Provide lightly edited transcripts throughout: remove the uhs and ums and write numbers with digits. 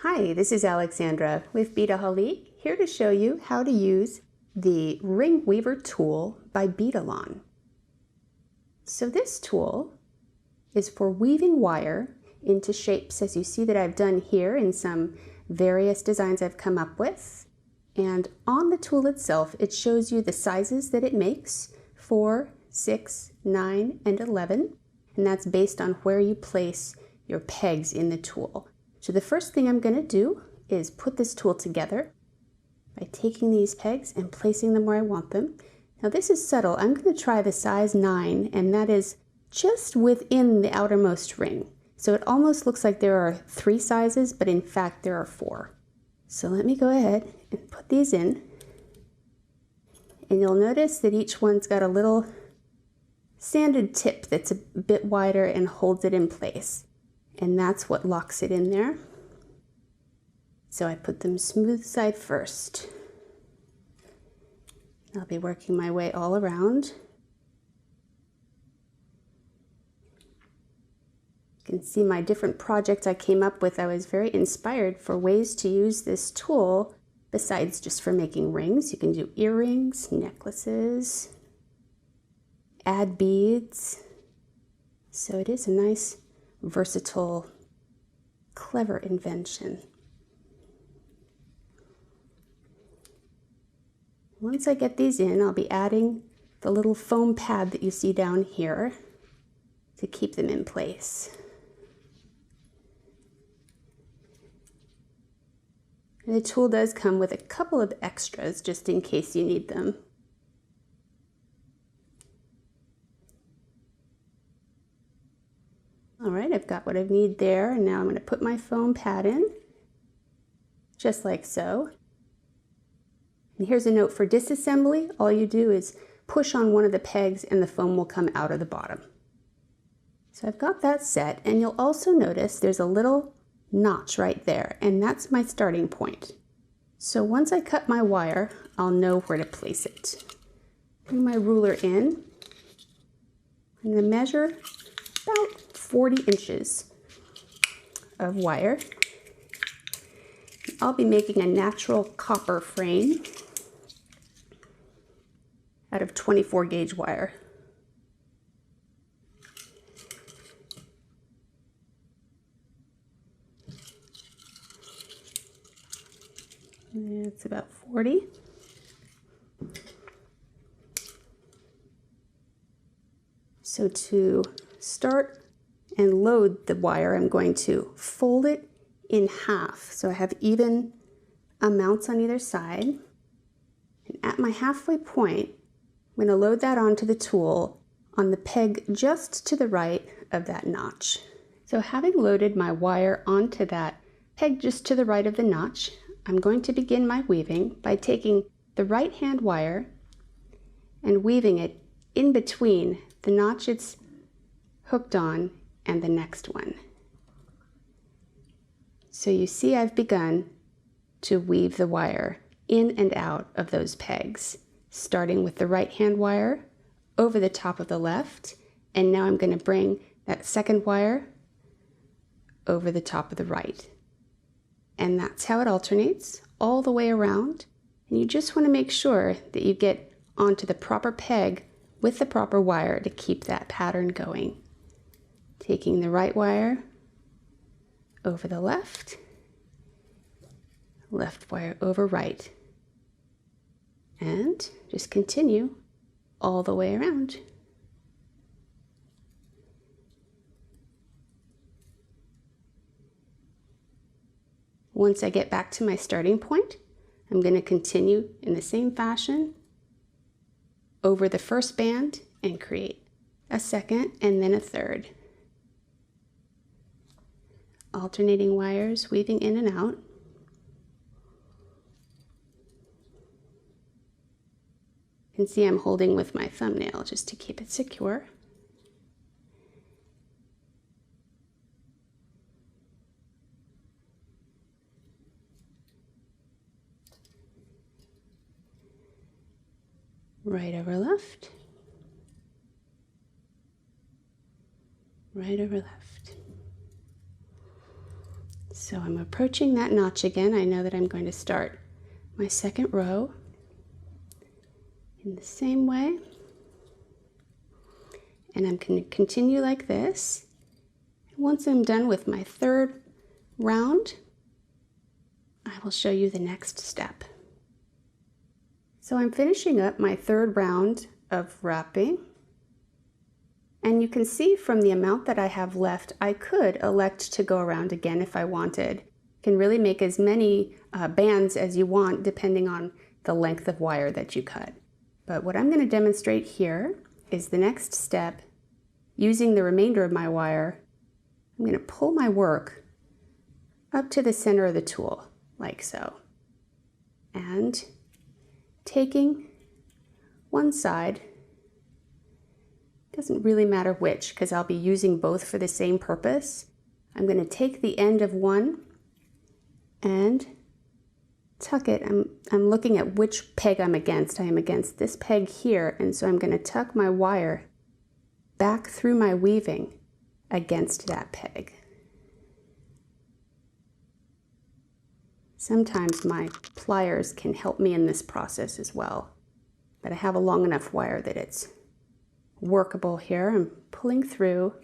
Hi, this is Alexandra with Beta Halik, here to show you how to use the Ring Weaver tool by Betalon. So this tool is for weaving wire into shapes, as you see that I've done here in some various designs I've come up with. And on the tool itself, it shows you the sizes that it makes, 4, 6, 9, and 11. And that's based on where you place your pegs in the tool. So the first thing I'm going to do is put this tool together by taking these pegs and placing them where I want them. Now this is subtle. I'm going to try the size 9, and that is just within the outermost ring. So it almost looks like there are 3 sizes, but in fact there are 4. So let me go ahead and put these in. And you'll notice that each one's got a little sanded tip that's a bit wider and holds it in place. And that's what locks it in there. So I put them smooth side first. I'll be working my way all around. You can see my different projects I came up with. I was very inspired for ways to use this tool besides just for making rings. You can do earrings, necklaces, add beads. So it is a nice, versatile, clever invention. Once I get these in, I'll be adding the little foam pad that you see down here to keep them in place. And the tool does come with a couple of extras just in case you need them. All right, I've got what I need there, and now I'm going to put my foam pad in, just like so. And here's a note for disassembly. All you do is push on one of the pegs and the foam will come out of the bottom. So I've got that set, and you'll also notice there's a little notch right there, and that's my starting point. So once I cut my wire, I'll know where to place it. Bring my ruler in. I'm going to measure about 40 inches of wire. I'll be making a natural copper frame out of 24 gauge wire. It's about 40. So to start and load the wire, I'm going to fold it in half so I have even amounts on either side. And at my halfway point, I'm going to load that onto the tool on the peg just to the right of that notch. So having loaded my wire onto that peg just to the right of the notch, I'm going to begin my weaving by taking the right hand wire and weaving it in between the notch it's hooked on and the next one. So you see I've begun to weave the wire in and out of those pegs, starting with the right hand wire over the top of the left, and now I'm going to bring that second wire over the top of the right. And that's how it alternates all the way around. And you just want to make sure that you get onto the proper peg with the proper wire to keep that pattern going. Taking the right wire over the left, left wire over right, and just continue all the way around. Once I get back to my starting point, I'm going to continue in the same fashion over the first band and create a second and then a third. Alternating wires, weaving in and out. You can see I'm holding with my thumbnail just to keep it secure. Right over left, right over left. So I'm approaching that notch again. I know that I'm going to start my second row in the same way. And I'm going to continue like this. Once I'm done with my third round, I will show you the next step. So I'm finishing up my third round of wrapping. And you can see from the amount that I have left, I could elect to go around again if I wanted. You can really make as many bands as you want depending on the length of wire that you cut. But what I'm going to demonstrate here is the next step. Using the remainder of my wire, I'm going to pull my work up to the center of the tool, like so. And taking one side, doesn't really matter which because I'll be using both for the same purpose. I'm going to take the end of one and tuck it. I'm looking at which peg I'm against. I am against this peg here, and so I'm going to tuck my wire back through my weaving against that peg. Sometimes my pliers can help me in this process as well, but I have a long enough wire that it's workable here. I'm pulling through.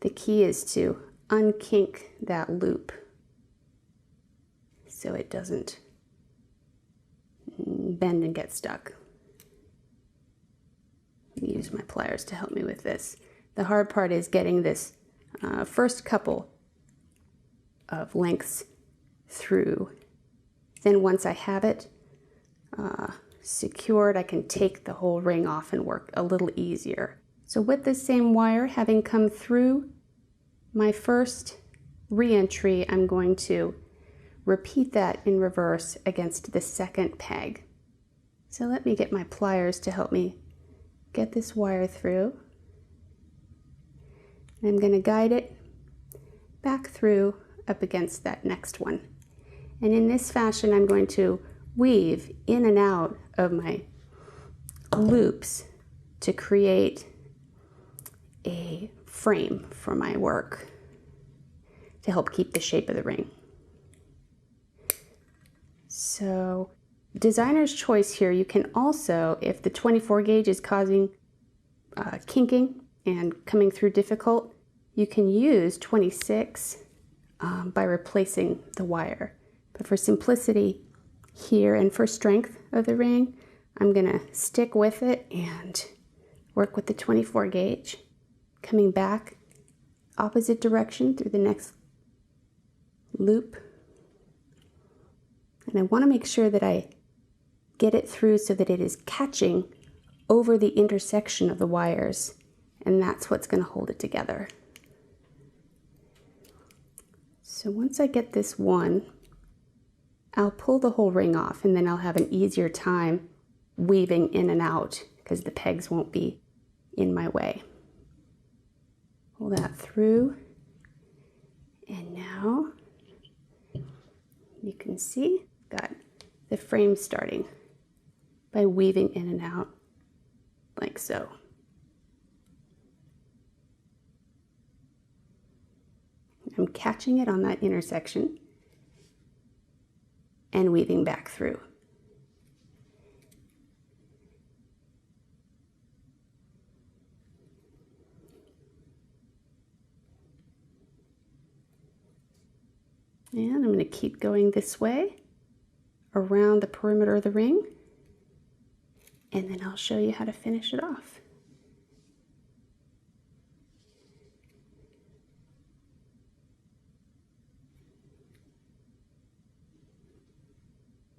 The key is to unkink that loop so it doesn't bend and get stuck. Use my pliers to help me with this. The hard part is getting this first couple of lengths through. Then once I have it secured, I can take the whole ring off and work a little easier. So with the same wire, having come through my first re-entry, I'm going to repeat that in reverse against the second peg. So let me get my pliers to help me get this wire through. And I'm going to guide it back through up against that next one. And in this fashion, I'm going to weave in and out of my loops to create a frame for my work to help keep the shape of the ring. So designer's choice here, you can also, if the 24 gauge is causing kinking and coming through difficult, you can use 26 by replacing the wire. But for simplicity here and for strength of the ring, I'm going to stick with it and work with the 24 gauge, coming back opposite direction through the next loop. And I want to make sure that I get it through so that it is catching over the intersection of the wires, and that's what's going to hold it together. So once I get this one, I'll pull the whole ring off, and then I'll have an easier time weaving in and out because the pegs won't be in my way. Pull that through, and now you can see got the frame starting by weaving in and out like so. I'm catching it on that intersection and weaving back through. And I'm going to keep going this way around the perimeter of the ring, and then I'll show you how to finish it off.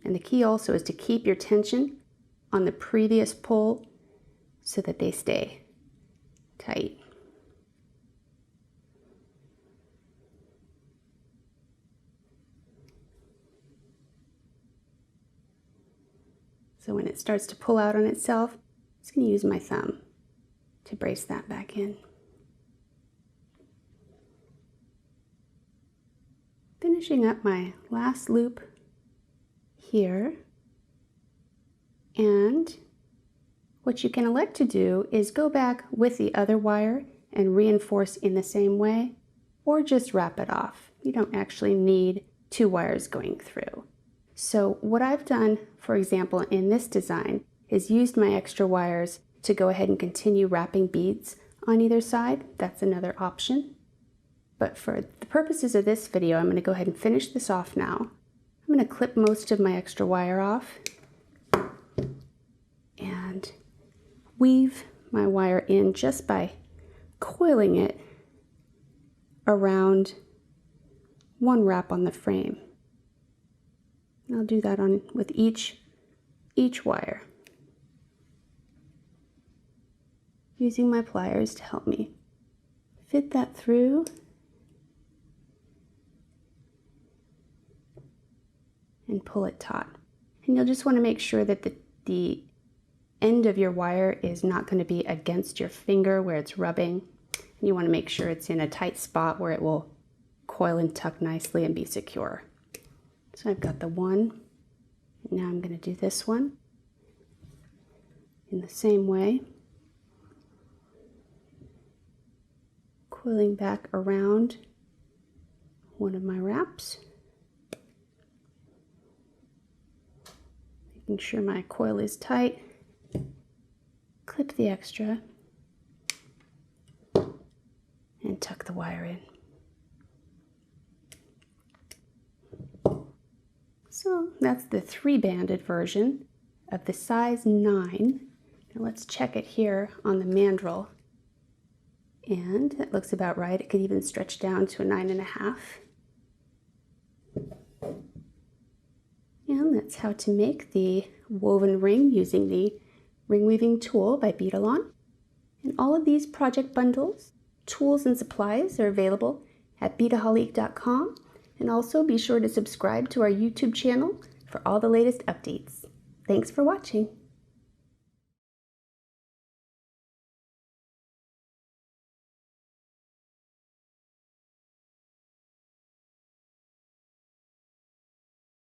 And the key also is to keep your tension on the previous pull so that they stay tight. So when it starts to pull out on itself, I'm just going to use my thumb to brace that back in. Finishing up my last loop here, and what you can elect to do is go back with the other wire and reinforce in the same way, or just wrap it off. You don't actually need 2 wires going through. So what I've done, for example, in this design is used my extra wires to go ahead and continue wrapping beads on either side. That's another option. But for the purposes of this video, I'm going to go ahead and finish this off now. I'm going to clip most of my extra wire off and weave my wire in just by coiling it around one wrap on the frame. And I'll do that with each wire, using my pliers to help me fit that through and pull it taut. And you'll just want to make sure that the end of your wire is not going to be against your finger where it's rubbing. And you want to make sure it's in a tight spot where it will coil and tuck nicely and be secure. So I've got the one. Now I'm going to do this one in the same way, coiling back around one of my wraps, making sure my coil is tight, clip the extra, and tuck the wire in. So that's the 3-banded version of the size 9. Now let's check it here on the mandrel. And it looks about right. It could even stretch down to a 9.5. And that's how to make the woven ring using the ring weaving tool by Beadalon. And all of these project bundles, tools, and supplies are available at beadaholique.com. And also be sure to subscribe to our YouTube channel for all the latest updates. Thanks for watching.